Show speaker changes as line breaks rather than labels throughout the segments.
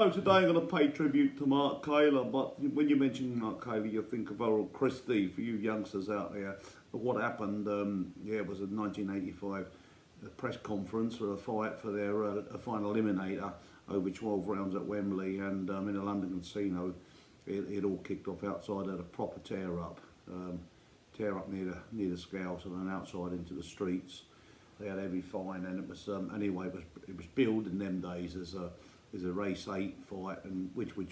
No, today I'm going to pay tribute to Mark Kaylor, but when you mention Mark Kaylor, you think of Errol Christie, for you youngsters out there. But what happened, it was in 1985, a press conference for a fight for their a final eliminator over 12 rounds at Wembley, and in a London casino, it all kicked off outside at a proper tear-up near the Scouts and then outside into the streets. They had every fine, and it was anyway. It was billed in them days as a race 8 fight, and which was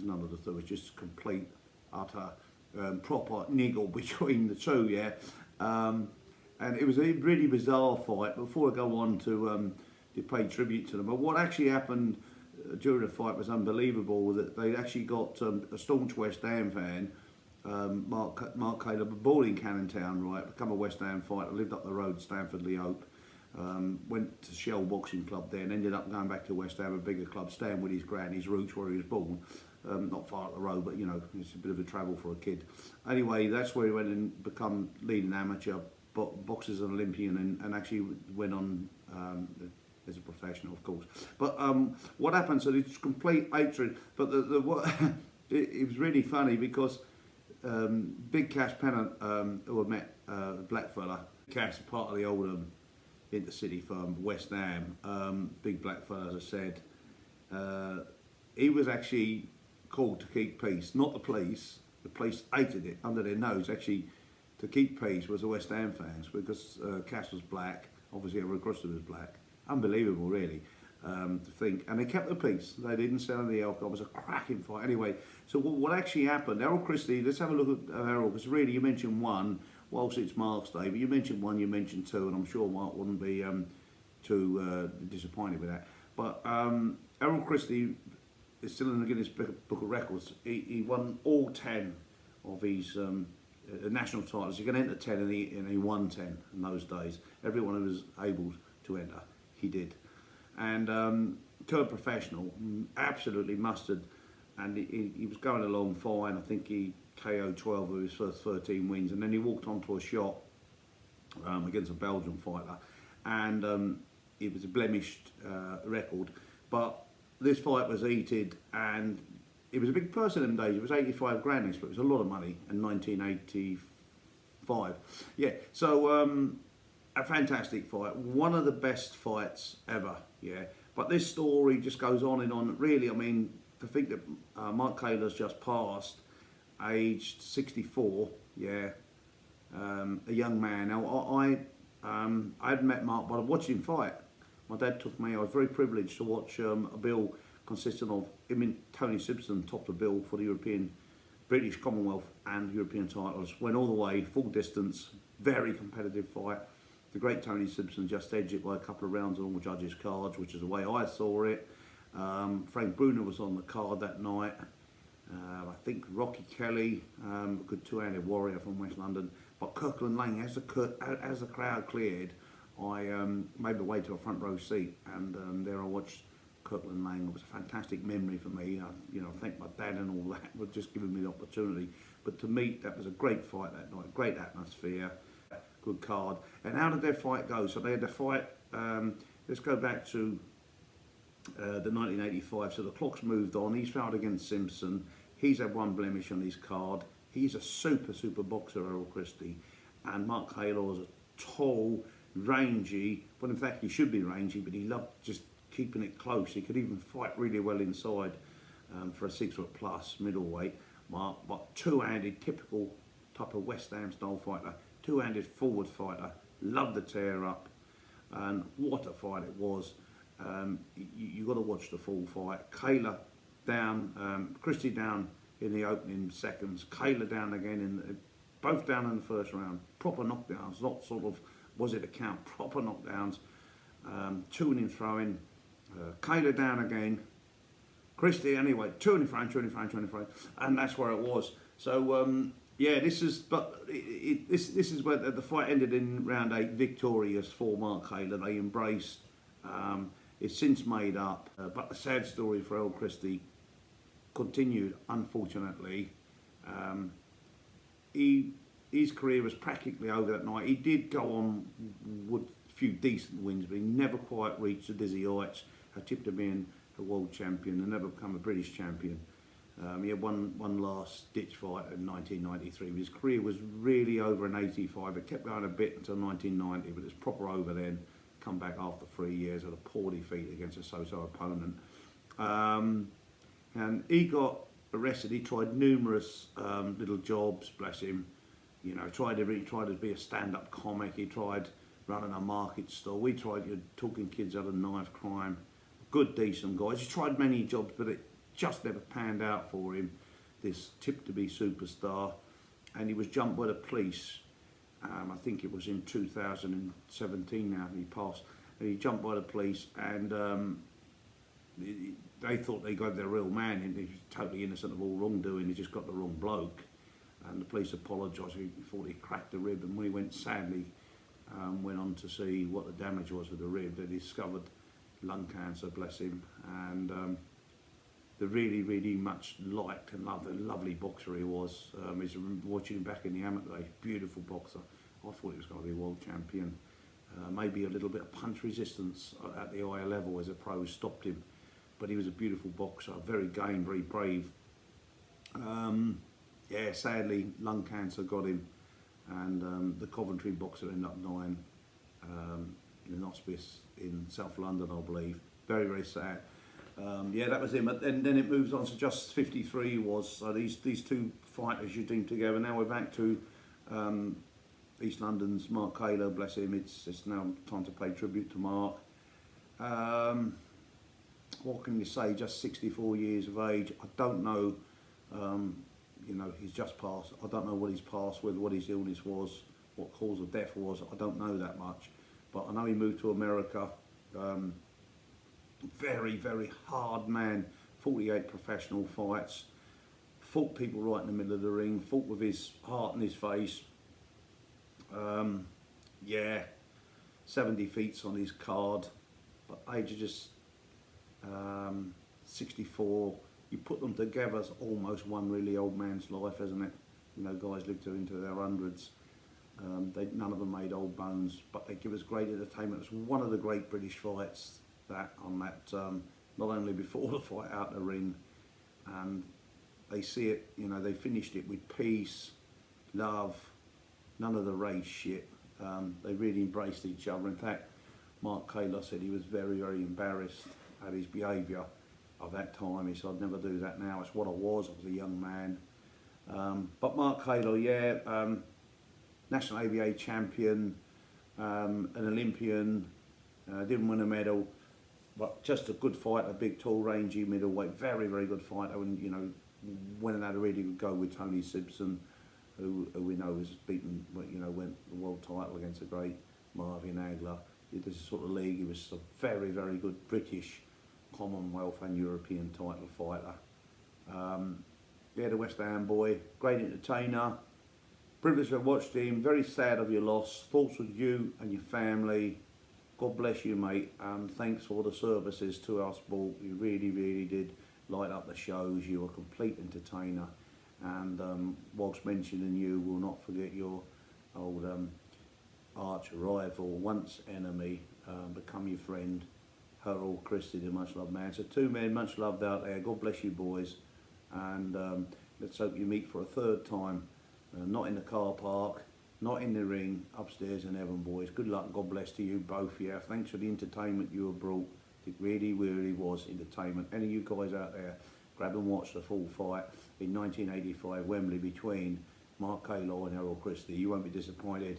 none of the two. It was just complete, utter, proper niggle between the two. Yeah, and it was a really bizarre fight. Before I go on to pay tribute to them, but what actually happened during the fight was unbelievable. That they actually got a staunch West Ham fan. Mark Kaylor, born in Cannon Town, right, become a West Ham fighter, lived up the road, Stanford-le-Hope, went to Shell Boxing Club there and ended up going back to West Ham, a bigger club, staying with his gran, his roots where he was born, not far up the road, but you know, it's a bit of a travel for a kid. Anyway, that's where he went and become leading amateur, boxers and Olympian, and actually went on as a professional, of course. But what happened, so it's complete hatred, but it was really funny because Big Cash Pennant, who I met, black fella. Cash, part of the old intercity firm, West Ham, big black fella, as I said. He was actually called to keep peace, not the police. The police hated it under their nose. Actually, to keep peace was the West Ham fans, because Cash was black, obviously Errol Christie was black. Unbelievable, really. To think, and they kept the peace. They didn't sell any alcohol. It was a cracking fight. Anyway, so what actually happened? Errol Christie. Let's have a look at Errol, because really you mentioned one. Whilst it's Mark's day, but you mentioned one, you mentioned two, and I'm sure Mark wouldn't be too disappointed with that. But Errol Christie is still in the Guinness Book of Records. He won all 10 of his national titles. He can enter 10, and he won 10 in those days. Everyone who was able to enter, he did. And turned professional, absolutely mustard, and he was going along fine. I think he KO'd 12 of his first 13 wins, and then he walked onto a shot against a Belgian fighter, and it was a blemished record. But this fight was heated, and it was a big purse in them days. It was 85 grand, but it was a lot of money in 1985. Yeah, so a fantastic fight, one of the best fights ever. Yeah, but this story just goes on and on. Really, I mean, to think that Mark Kaylor's just passed, aged 64. Yeah, a young man. Now, I hadn't met Mark, but I watched him fight. My dad took me. I was very privileged to watch a bill consisting of him and Tony Simpson topped the bill for the European, British, Commonwealth, and European titles. Went all the way, full distance, very competitive fight. The great Tony Simpson just edged it by a couple of rounds on all judges' cards, which is the way I saw it. Frank Bruner was on the card that night. I think Rocky Kelly, a good two-handed warrior from West London. But Kirkland Lane, as the crowd cleared, I made my way to a front row seat, and there I watched Kirkland Lane. It was a fantastic memory for me. You know, I thank my dad and all that for just giving me the opportunity. But to me, that was a great fight that night, great atmosphere. Good card. And how did their fight go? So they had the fight, let's go back to the 1985, so the clock's moved on. He's fought against Simpson. He's had one blemish on his card. He's a super boxer, Errol Christie. And Mark Kaylor was a tall, rangy, but in fact he should be rangy, but he loved just keeping it close. He could even fight really well inside for a 6 foot plus middleweight. Mark, but two-handed, typical type of West Ham style fighter. Two-handed forward fighter, loved the tear up, and what a fight it was. You got to watch the full fight. Kaylor down, Christie down in the opening seconds. Kaylor down again both down in the first round. Proper knockdowns, not sort of was it a count. Proper knockdowns, tuning throwing. Kaylor down again. Christie anyway, tuning throwing, and that's where it was. So. Yeah, this is where the fight ended in round 8, victorious for Mark Kaylor. They embraced. It's since made up, but the sad story for Errol Christie continued, unfortunately. His career was practically over that night. He did go on with a few decent wins, but he never quite reached the dizzy heights. I tipped him in the world champion and never become a British champion. He had one last ditch fight in 1993. His career was really over in 85. It kept going a bit until 1990, but it's proper over then. Come back after 3 years at a poor defeat against a so-so opponent. And he got arrested. He tried numerous little jobs, bless him. You know, tried to be a stand-up comic. He tried running a market stall. We tried talking kids out of knife crime. Good, decent guys. He tried many jobs, but it just never panned out for him. This tip-to-be superstar, and he was jumped by the police. I think it was in 2017 now he passed. And he jumped by the police, and they thought they got their real man, and he was totally innocent of all wrongdoing. He just got the wrong bloke, and the police apologised. He thought he cracked the rib, and when he went, sadly, went on to see what the damage was with the rib. They discovered lung cancer, bless him, and the really much liked and loved, a lovely boxer he was. He's watching him back in the amateur days, beautiful boxer. I thought he was going to be world champion. Maybe a little bit of punch resistance at the higher level as a pro stopped him, but he was a beautiful boxer, very game, very brave. Yeah, sadly, lung cancer got him, and the Coventry boxer ended up dying in an hospice in South London, I believe. Very sad. Yeah, that was him. And then it moves on to just 53 was. So these two fighters you deemed together. Now we're back to East London's Mark Kaylor, bless him. It's now time to pay tribute to Mark. What can you say? Just 64 years of age. I don't know. You know, he's just passed. I don't know what he's passed with, what his illness was, what cause of death was. I don't know that much. But I know he moved to America. Very hard man. 48 professional fights. Fought people right in the middle of the ring. Fought with his heart in his face. Yeah, 7 defeats on his card. But age of just 64. You put them together, it's almost one really old man's life, isn't it? You know, guys live into their hundreds. None of them made old bones, but they give us great entertainment. It's one of the great British fights not only before the fight, out the ring, and they see it, you know, they finished it with peace, love, none of the race shit. They really embraced each other. In fact, Mark Kaylor said he was very embarrassed at his behaviour of that time. He said, I'd never do that now. It's what I was a young man. But Mark Kaylor, yeah, national ABA champion, an Olympian, didn't win a medal, but just a good fighter, big, tall, rangy middleweight, very good fighter, and you know, went and had a really good go with Tony Simpson, who we know has beaten, you know, went the world title against a great Marvin Hagler. This is sort of league. He was a very good British, Commonwealth and European title fighter. Yeah, the West Ham boy, great entertainer. Privileged to have watched him. Very sad of your loss. Thoughts with you and your family. God bless you, mate. Thanks for the services to our sport. You really did light up the shows. You were a complete entertainer. And whilst mentioning you, will not forget your old arch rival, once enemy, become your friend, Errol Christie, the much loved man. So 2 men much loved out there. God bless you, boys. And let's hope you meet for a third time. Not in the car park, not in the ring, upstairs in heaven, boys. Good luck, God bless to you both. Yeah, thanks for the entertainment you have brought. It really was entertainment. Any of you guys out there, grab and watch the full fight in 1985 Wembley between Mark Kaylor and Errol Christie. You won't be disappointed.